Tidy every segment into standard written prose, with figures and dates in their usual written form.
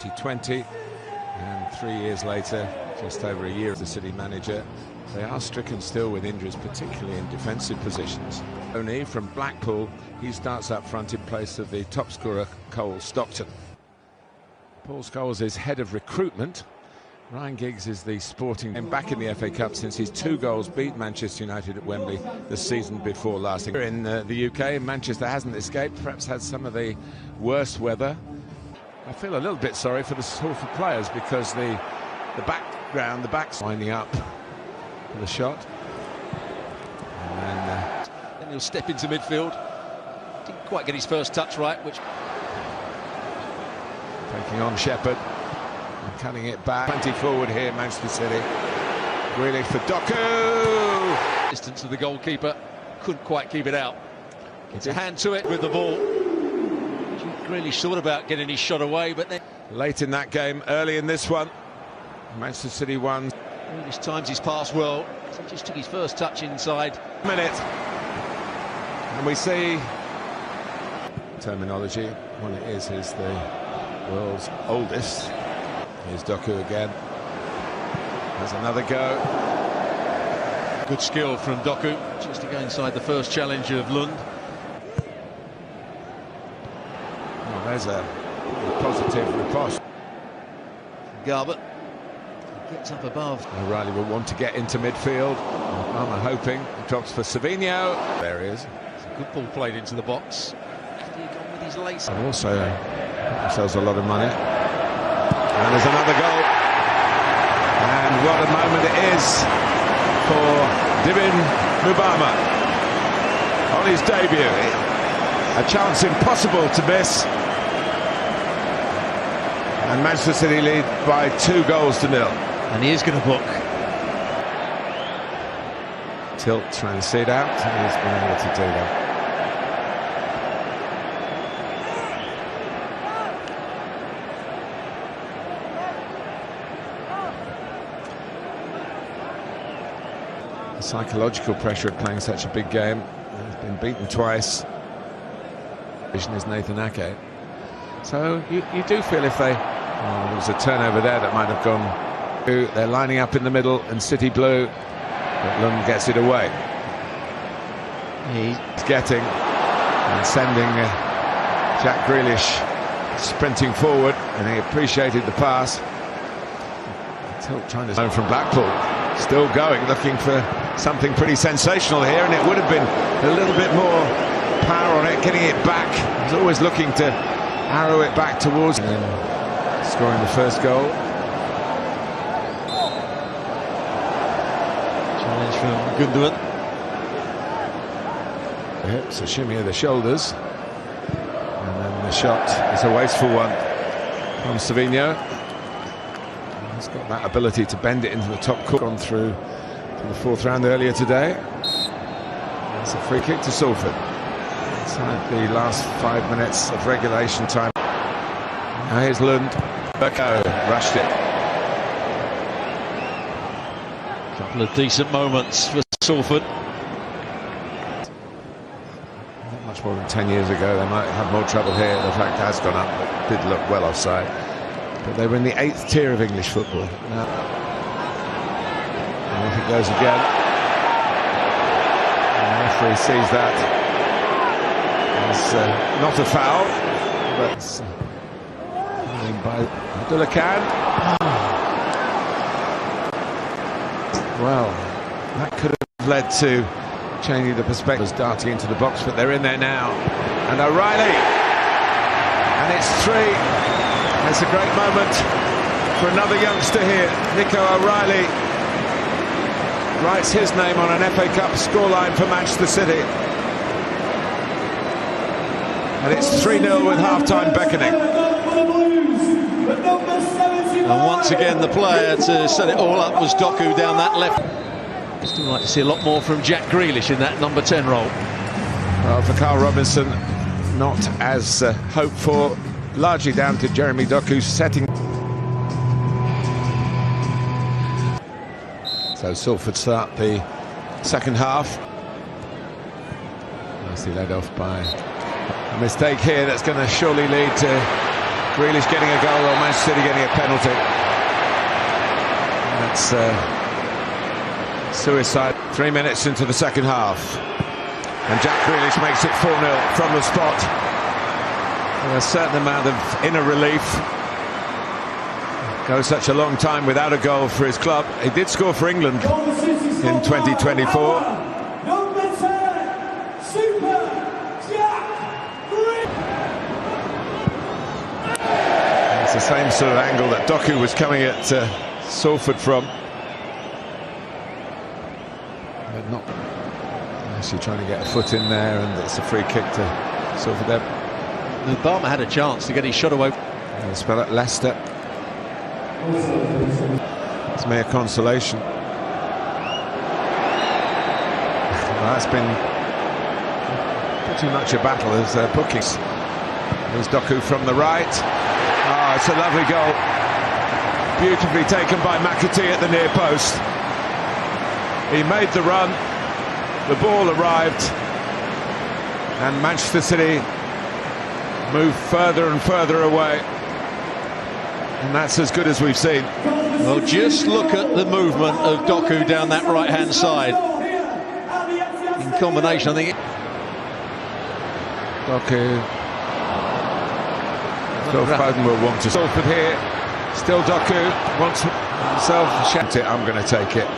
2020, and 3 years later, just over a year as the City manager, they are stricken still with injuries, particularly in defensive positions. Only from Blackpool, he starts up front in place of the top scorer Cole Stockton. Paul Scholes is head of recruitment. Ryan Giggs is the sporting and back in the FA Cup since his 2 goals beat Manchester United at Wembley the season before last. In the UK, Manchester hasn't escaped, perhaps had some of the worst weather. I feel a little bit sorry for the Salford players because the back's winding up for the shot. And then he'll step into midfield. Didn't quite get his first touch right, which... Taking on Shepherd. And cutting it back. 20 forward here, Manchester City. Grealish for Doku! Distance of the goalkeeper. Couldn't quite keep it out. It's a hand to it with the ball. Grealish thought about getting his shot away, but then... Late in that game, early in this one, Manchester City won. Grealish times his pass well. He just took his first touch inside. Minute. And we see... Terminology, what it is the world's oldest. Here's Doku again. There's another go. Good skill from Doku, just to go inside the first challenge of Lund. Oh, there's a positive riposte. Garbutt gets up above. O'Reilly will want to get into midfield. Armour hoping. He drops for Savinho. There he is. It's a good ball played into the box. Could he have gone with his lace? And also themselves a lot of money. And there's another goal. And what a moment it is for Divin Mubama on his debut. A chance impossible to miss. And Manchester City lead by 2 goals to 0. And he is going to book. Tilt trying to see it out. He's been able to do that. The psychological pressure of playing such a big game. He's been beaten twice. Vision is Nathan Ake. So you do feel if they... Oh, there was a turnover there that might have gone... They're lining up in the middle and City blue, but Lund gets it away. He's getting and sending Jack Grealish sprinting forward, and he appreciated the pass. Tilt trying to zone from Blackpool. Still going, looking for something pretty sensational here, and it would have been a little bit more power on it, getting it back. He's always looking to arrow it back towards and then scoring the first goal. Challenge from Gundogan. The hips, a shimmy of the shoulders, and then the shot is a wasteful one from Savinho. He's got that ability to bend it into the top corner. Gone through to the 4th round earlier today. It's a free kick to Salford. Inside the last 5 minutes of regulation time. Now here's Lund. Burko rushed it. A couple of decent moments for Salford. Not much more than 10 years ago, they might have more trouble here. The fact has gone up, but did look well offside. But they were in the 8th tier of English football. Now, and off it goes again. And the referee sees that as not a foul, but it's by Abdullah Khan. Well, that could have led to changing the perspective, darting into the box, but they're in there now. And O'Reilly, and it's 3. It's a great moment for another youngster here. Nico O'Reilly writes his name on an FA Cup scoreline for Manchester City. And it's 3-0 with half-time beckoning. And once again, the player to set it all up was Doku down that left. Still like to see a lot more from Jack Grealish in that number 10 role. Well, for Carl Robinson, not as hoped for. Largely down to Jeremy Doku's setting. So Salford start the second half. Nicely led off by a mistake here that's going to surely lead to Grealish getting a goal or Manchester City getting a penalty. That's suicide. 3 minutes into the second half. And Jack Grealish makes it 4-0 from the spot. And a certain amount of inner relief. Goes such a long time without a goal for his club. He did score for England in 2024. It's the same sort of angle that Doku was coming at Salford from. But not actually trying to get a foot in there, and it's a free kick to Salford there. Obama had a chance to get his shot away. And spell it Leicester. It's mere consolation. Well, that's been pretty much a battle as bookings. There's Doku from the right. Ah, it's a lovely goal. Beautifully taken by McAtee at the near post. He made the run. The ball arrived. And Manchester City moved further and further away. And that's as good as we've seen. Well, just look at the movement of Doku down that right-hand side. In combination, I think... Doku. Phil Foden will want to. Salford here. Still Doku. Wants himself. Shout it. I'm going to take it.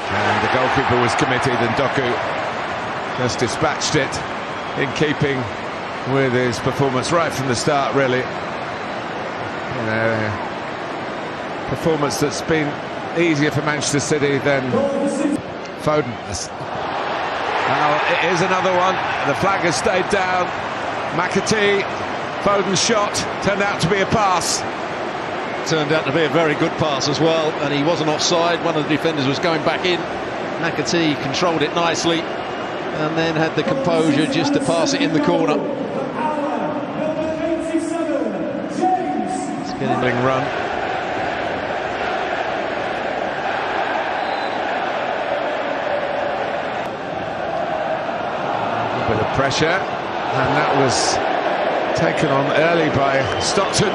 And the goalkeeper was committed, and Doku just dispatched it in keeping with his performance right from the start, really. You know, performance that's been easier for Manchester City than Foden. Now it is another one. The flag has stayed down. McAtee, Foden's shot turned out to be a pass. Turned out to be a very good pass as well, and he wasn't offside. One of the defenders was going back in. McAtee controlled it nicely and then had the composure just to pass it in the corner. Run. A bit of pressure, and that was taken on early by Stockton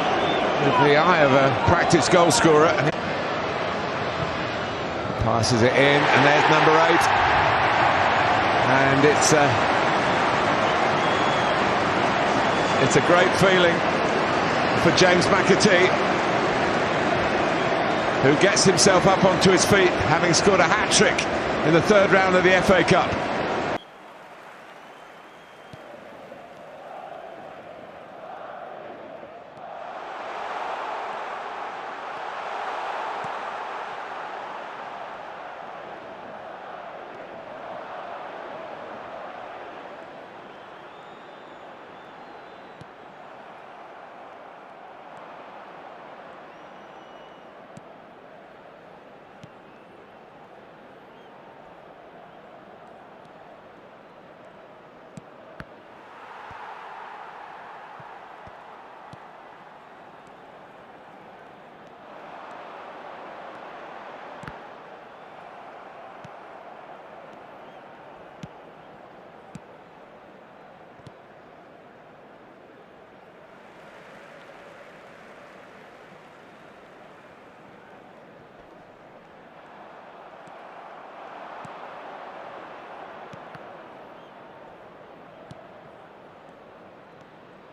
with the eye of a practiced goal scorer. And passes it in, and there's number 8, and it's a great feeling for James McAtee, who gets himself up onto his feet, having scored a hat-trick in the 3rd round of the FA Cup.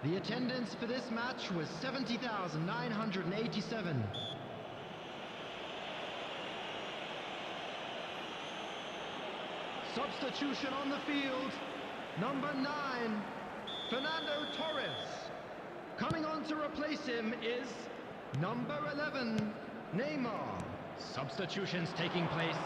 The attendance for this match was 70,987. Substitution on the field, number 9, Fernando Torres. Coming on to replace him is number 11, Neymar. Substitutions taking place.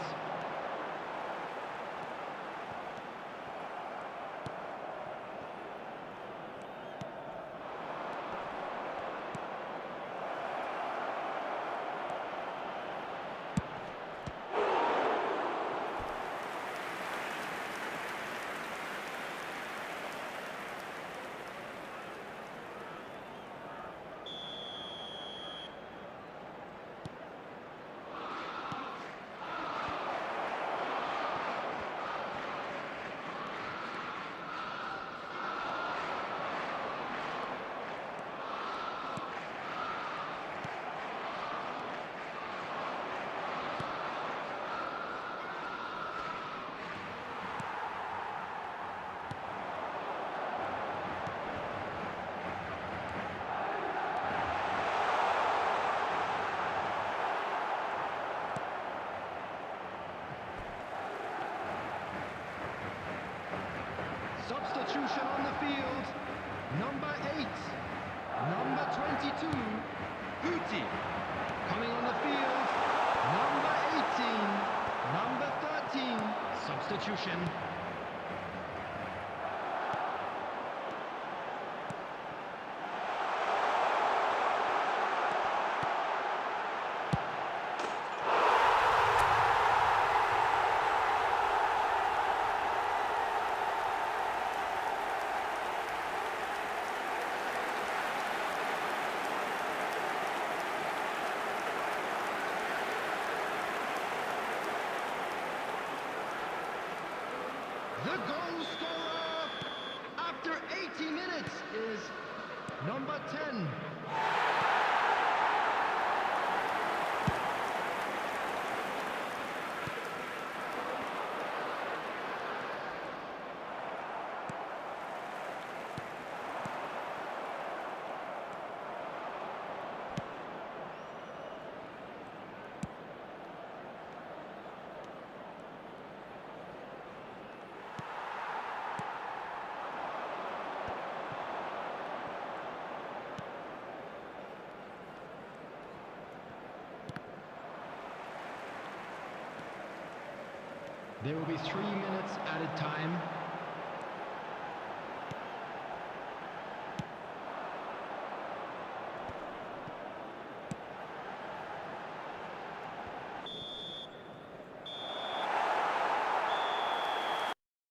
Substitution on the field. Number 8. Number 22. Hootie. Coming on the field. Number 18. Number 13. Substitution. The goal scorer after 80 minutes is number 10. There will be 3 minutes added time.